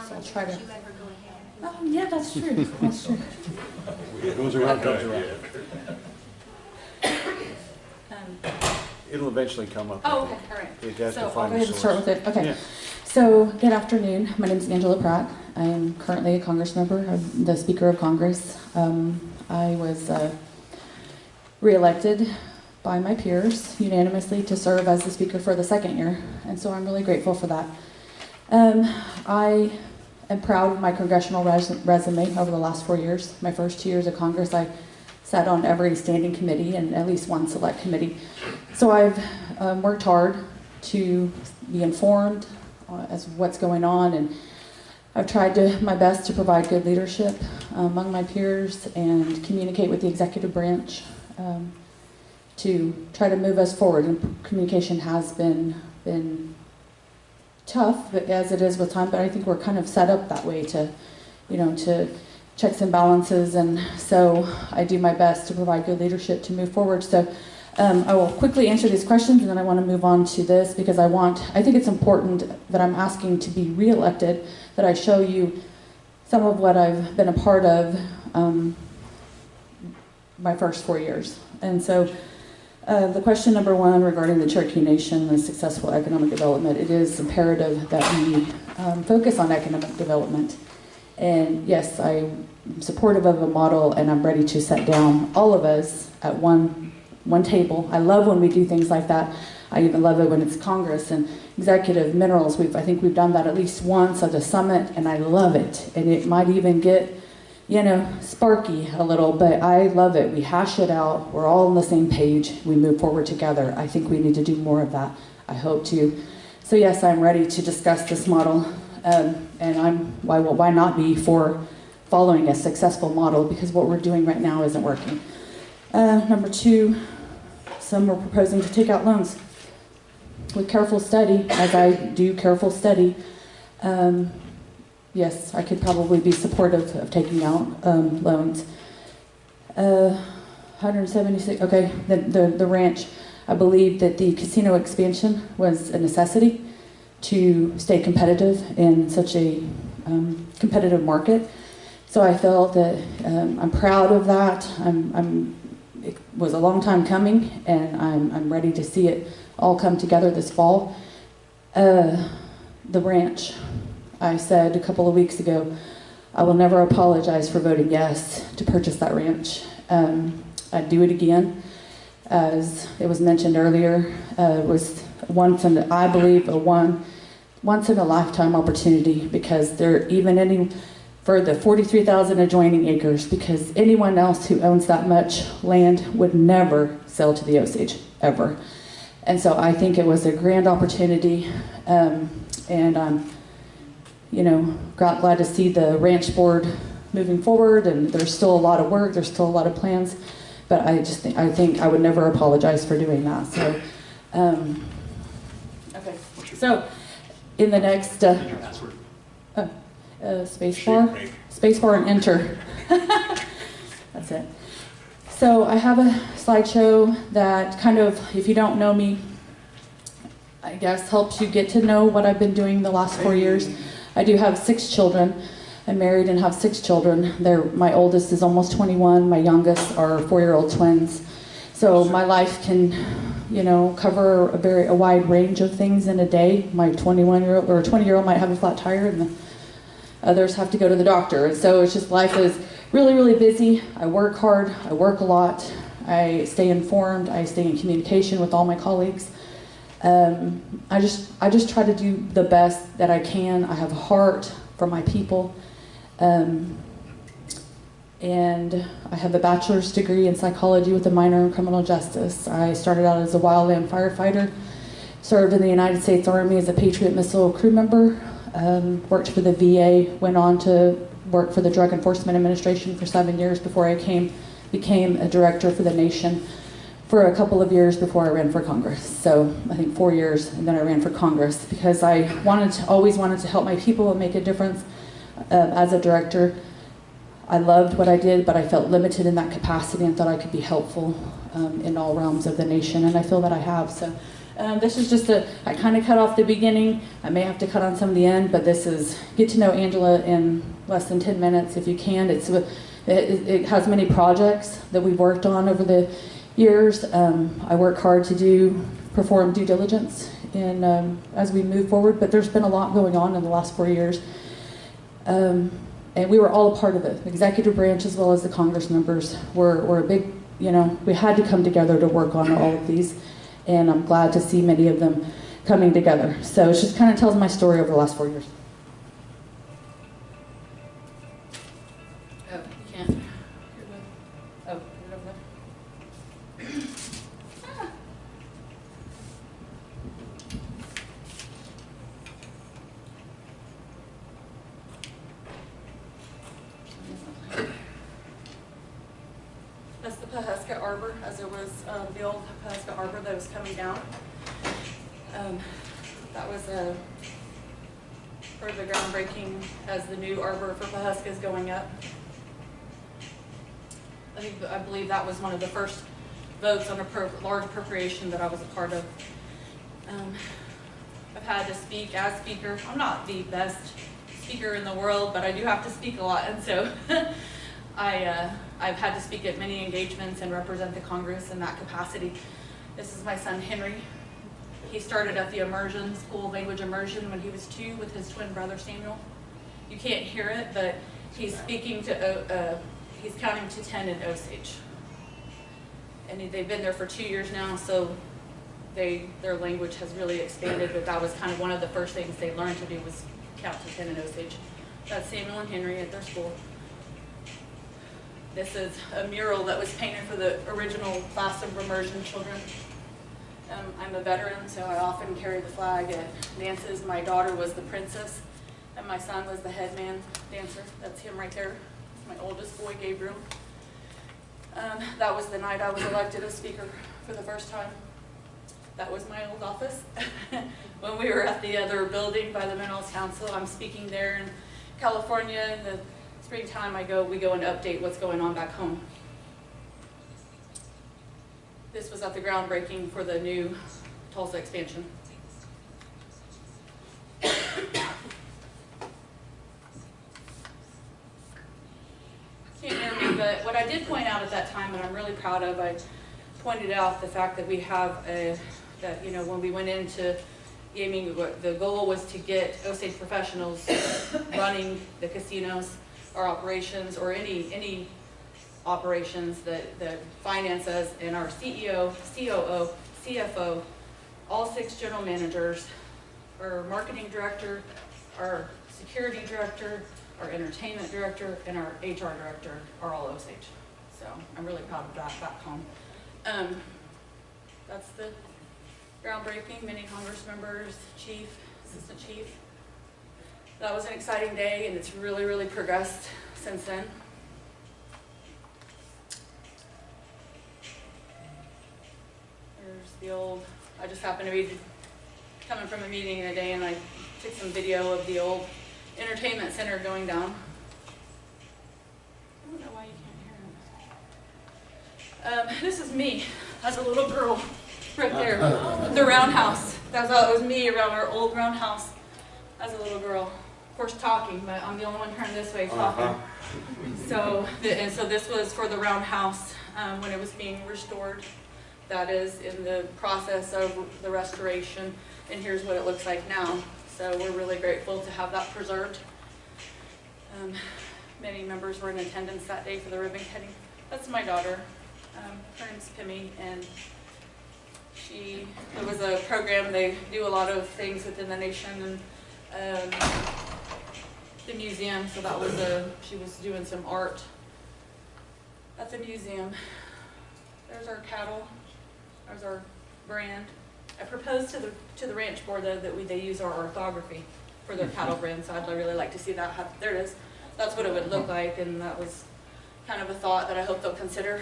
So I'll try to. Let her go ahead. Oh, yeah, that's true. That's true. It goes around, comes around. It'll eventually come up. Oh, okay, all right. It has So to I'll find go ahead the and start source. with it. Okay. Yeah. So, good afternoon. My name is Angela Pratt. I am currently a Congress member. I'm the Speaker of Congress. I was reelected by my peers unanimously to serve as the Speaker for the second year, and so I'm really grateful for that. I am proud of my congressional resume over the last 4 years. My first 2 years of Congress, I sat on every standing committee and at least one select committee. So I've worked hard to be informed as what's going on, and I've tried my best to provide good leadership among my peers and communicate with the executive branch to try to move us forward. And communication has been tough, but as it is with time, but I think we're kind of set up that way to checks and balances, and so I do my best to provide good leadership to move forward. So I will quickly answer these questions, and then I want to move on to this because I think it's important that I'm asking to be reelected, that I show you some of what I've been a part of my first 4 years. And so the question number one regarding the Cherokee Nation and successful economic development, it is imperative that we focus on economic development. And yes, I'm supportive of a model, and I'm ready to sit down, all of us, at one table. I love when we do things like that. I even love it when it's Congress and executive minerals. I think we've done that at least once at a summit, and I love it. And it might even get, sparky a little, but I love it. We hash it out. We're all on the same page. We move forward together. I think we need to do more of that. I hope to. So yes, I'm ready to discuss this model. And why not be for following a successful model, because what we're doing right now isn't working. Number two, some are proposing to take out loans. With careful study, as I do careful study, yes, I could probably be supportive of taking out loans. 176, okay, the ranch. I believe that the casino expansion was a necessity to stay competitive in such a competitive market. So I felt that I'm proud of that. It was a long time coming, and I'm ready to see it all come together this fall. The ranch. I said a couple of weeks ago, I will never apologize for voting yes to purchase that ranch. I'd do it again. As it was mentioned earlier, it was once in a lifetime opportunity, because for the 43,000 adjoining acres, because anyone else who owns that much land would never sell to the Osage, ever. And so I think it was a grand opportunity, and I'm glad to see the ranch board moving forward, and there's still a lot of work, there's still a lot of plans, but I think I would never apologize for doing that. So, okay. So, in the next, spacebar and enter. That's it. So I have a slideshow that kind of, if you don't know me, I guess helps you get to know what I've been doing the last 4 years. I do have 6 children. I'm married and have 6 children. My oldest is almost 21. My youngest are 4-year-old twins. So my life can, cover a wide range of things in a day. My 21-year-old or 20-year-old might have a flat tire, and the others have to go to the doctor. And so it's just, life is really, really busy. I work hard. I work a lot. I stay informed. I stay in communication with all my colleagues. I just try to do the best that I can. I have a heart for my people. And I have a bachelor's degree in psychology with a minor in criminal justice. I started out as a wildland firefighter, served in the United States Army as a Patriot missile crew member, worked for the VA, went on to work for the Drug Enforcement Administration for 7 years before I became a director for the nation for a couple of years before I ran for Congress. So I think 4 years, and then I ran for Congress because I always wanted to help my people and make a difference. As a director, I loved what I did, but I felt limited in that capacity and thought I could be helpful in all realms of the nation, and I feel that I have. So This is just I kind of cut off the beginning. I may have to cut on some of the end, but this is get to know Angela in less than 10 minutes if you can. It has many projects that we've worked on over the years. I work hard to perform due diligence as we move forward, but there's been a lot going on in the last 4 years. And we were all a part of it. The executive branch as well as the Congress members were a big, we had to come together to work on all of these. And I'm glad to see many of them coming together. So it just kind of tells my story over the last 4 years. Oh, you can't. Oh, put it over there. That's the Pawhuska Arbor, as it was the old Pawhuska Arbor that was coming down. That was for the groundbreaking as the new arbor for Pawhuska is going up. I believe that was one of the first votes on a large appropriation that I was a part of. I've had to speak as speaker. I'm not the best speaker in the world, but I do have to speak a lot, and so I've had to speak at many engagements and represent the Congress in that capacity. This is my son, Henry. He started at the immersion school, language immersion, when he was 2 with his twin brother, Samuel. You can't hear it, but he's speaking to, he's counting to 10 in Osage. And they've been there for 2 years now, so their language has really expanded, but that was kind of one of the first things they learned to do was count to 10 in Osage. That's Samuel and Henry at their school. This is a mural that was painted for the original class of immersion children. I'm a veteran, so I often carry the flag at dances. My daughter was the princess, and my son was the headman dancer. That's him right there. That's my oldest boy, Gabriel. That was the night I was elected as speaker for the first time. That was my old office. When we were at the other building by the Minerals Council, I'm speaking there in California. In the springtime, we go and update what's going on back home. This was at the groundbreaking for the new Tulsa expansion. Can't hear me, but what I did point out at that time, and I'm really proud of, I pointed out the fact that we have when we went into gaming, the goal was to get Osage professionals running the casinos or operations or any operations that finance us, and our CEO, COO, CFO, all 6 general managers, our marketing director, our security director, our entertainment director, and our HR director are all Osage. So I'm really proud of that back home. That's the groundbreaking, many Congress members, chief, assistant chief. That was an exciting day, and it's really, really progressed since then. There's the old, I just happened to be coming from a meeting today, and I took some video of the old entertainment center going down. I don't know why you can't hear it. This is me as a little girl, right there, the roundhouse. That was me around our old roundhouse as a little girl. Of course, talking, but I'm the only one turned this way talking. So this was for the roundhouse when it was being restored. That is in the process of the restoration, and here's what it looks like now. So we're really grateful to have that preserved. Many members were in attendance that day for the ribbon cutting. That's my daughter. Her name's Kimmy, and it was a program. They do a lot of things within the nation, and the museum. So that was she was doing some art at the museum. There's our cattle. There's our brand. I proposed to the ranch board that they use our orthography for their cattle brand, so I'd really like to see that. There it is. That's what it would look like, and that was kind of a thought that I hope they'll consider.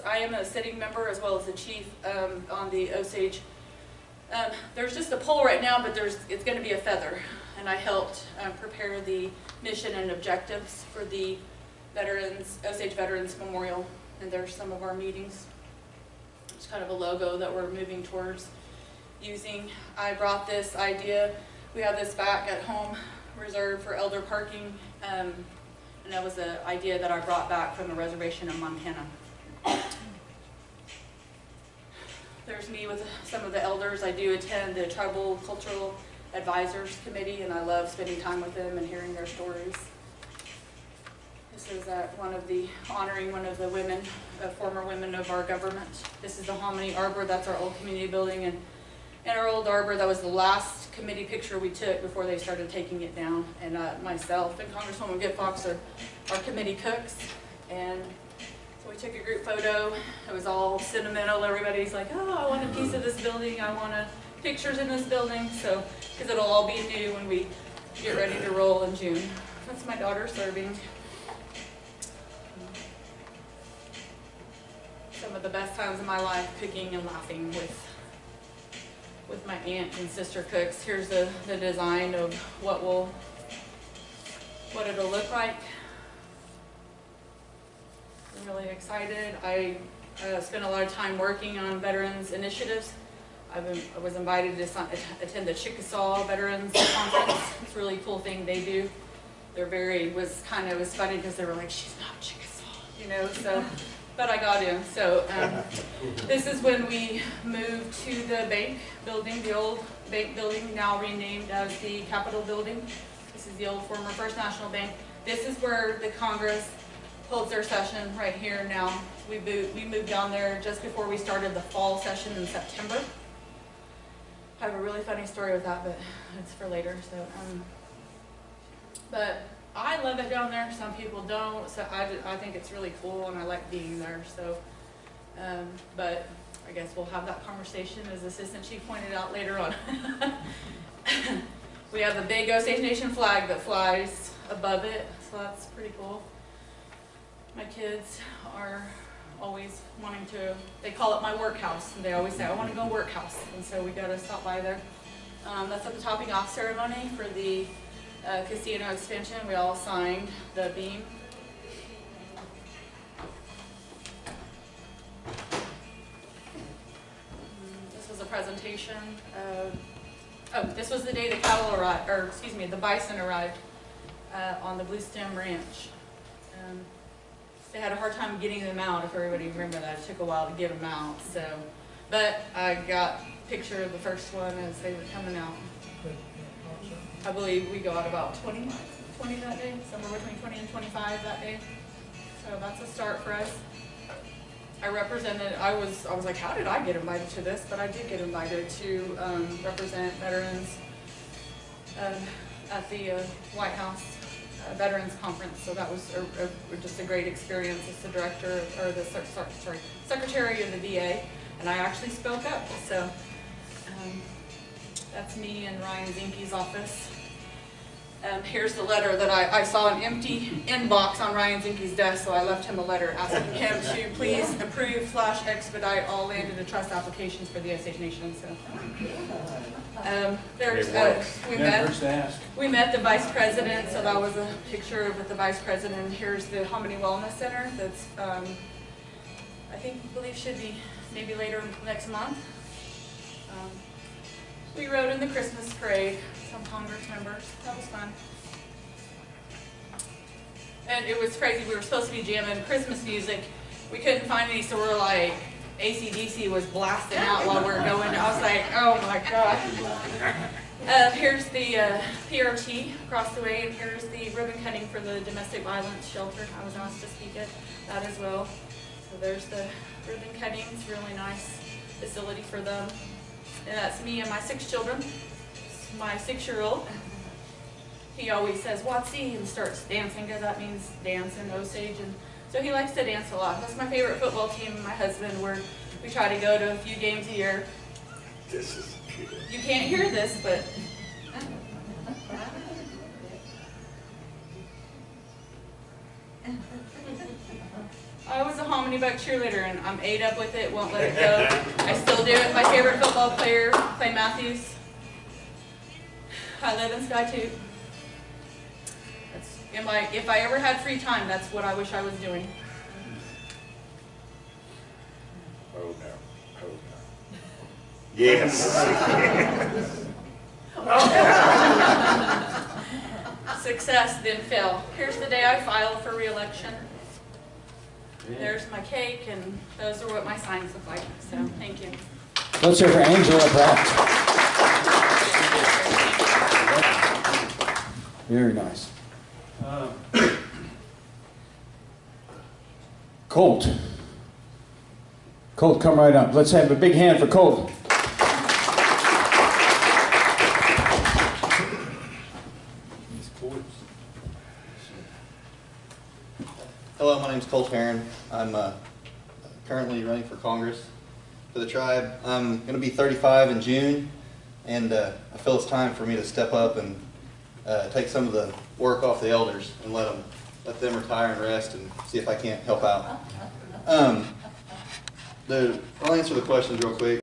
I am a sitting member as well as the chief on the Osage. There's just a pole right now, but it's going to be a feather, and I helped prepare the mission and objectives for the Osage Veterans Memorial, and there's some of our meetings. It's kind of a logo that we're moving towards using. I brought this idea. We have this back at home reserved for elder parking, and that was an idea that I brought back from a reservation in Montana. There's me with some of the elders. I do attend the Tribal Cultural Advisors Committee, and I love spending time with them and hearing their stories. This is honoring one of the women, former women of our government. This is the Hominy Arbor. That's our old community building, and in our old arbor, that was the last committee picture we took before they started taking it down. And myself and Congresswoman Gitfox are our committee cooks, and so we took a group photo. It was all sentimental. Everybody's like, "Oh, I want a piece of this building. I want pictures in this building." So, because it'll all be new when we get ready to roll in June. That's my daughter serving. Some of the best times of my life, cooking and laughing with my aunt and sister cooks. Here's the design of what it'll look like. I'm really excited. I spent a lot of time working on veterans initiatives. I was invited to attend the Chickasaw Veterans Conference. It's a really cool thing they do. It was funny because they were like, "She's not Chickasaw," you know, so. But I got in. So this is when we moved to the bank building, the old bank building, now renamed as the Capitol building. This is the old former First National Bank. This is where the Congress holds their session right here now. We moved down there just before we started the fall session in September. I have a really funny story with that, but it's for later. So, but I love it down there. Some people don't, so I think it's really cool, and I like being there. So, but I guess we'll have that conversation, as Assistant Chief pointed out later on. We have a big Osage Nation flag that flies above it, so that's pretty cool. My kids are always wanting to. They call it my workhouse, and they always say, "I want to go workhouse," and so we got to stop by there. That's at the topping off ceremony for the casino extension. We all signed the beam. This was a presentation. This was the day the cattle arrived, or excuse me, the bison arrived on the Blue Stem Ranch. They had a hard time getting them out. If everybody remember that, it took a while to get them out. So, but I got a picture of the first one as they were coming out. I believe we got about 20 that day, somewhere between 20 and 25 that day. So that's a start for us. I was like, how did I get invited to this? But I did get invited to represent veterans at the White House Veterans Conference. So that was just a great experience as the director, or the secretary of the VA, and I actually spoke up. So that's me in Ryan Zinke's office. Here's the letter that I saw an empty inbox on Ryan Zinke's desk, so I left him a letter asking him to please approve / expedite all land and trust applications for the Osage Nation. So we met the vice president, so that was a picture with the vice president. Here's the Hominy Wellness Center. That's I believe should be maybe later next month. We rode in the Christmas parade, some Congress members. That was fun. And it was crazy. We were supposed to be jamming Christmas music. We couldn't find any, so we're like, AC/DC was blasting out while we were going. I was like, oh my God. Here's the PRT across the way, and here's the ribbon cutting for the domestic violence shelter. I was asked to speak at that as well. So there's the ribbon cutting. It's a really nice facility for them. And that's me and my 6 children. My 6-year-old, he always says, "Watsy," and starts dancing, because that means dance in Osage. And so he likes to dance a lot. That's my favorite football team, my husband, we try to go to a few games a year. This is cute. You can't hear this, but I was a hominy buck cheerleader, and I'm ate up with it, won't let it go. I still do it. My favorite football player, Clay Matthews. I live in Sky-Tooth. If I ever had free time, that's what I wish I was doing. Oh no. Yes. Success, then fail. Here's the day I filed for re-election. There's my cake, and those are what my signs look like. So, thank you. Let's hear for Angela Pratt. Very nice. Colt. Colt, come right up. Let's have a big hand for Colt. Hello, my name's Colt Heron. I'm currently running for Congress for the tribe. I'm going to be 35 in June, and I feel it's time for me to step up and take some of the work off the elders and let them retire and rest and see if I can't help out. I'll answer the questions real quick.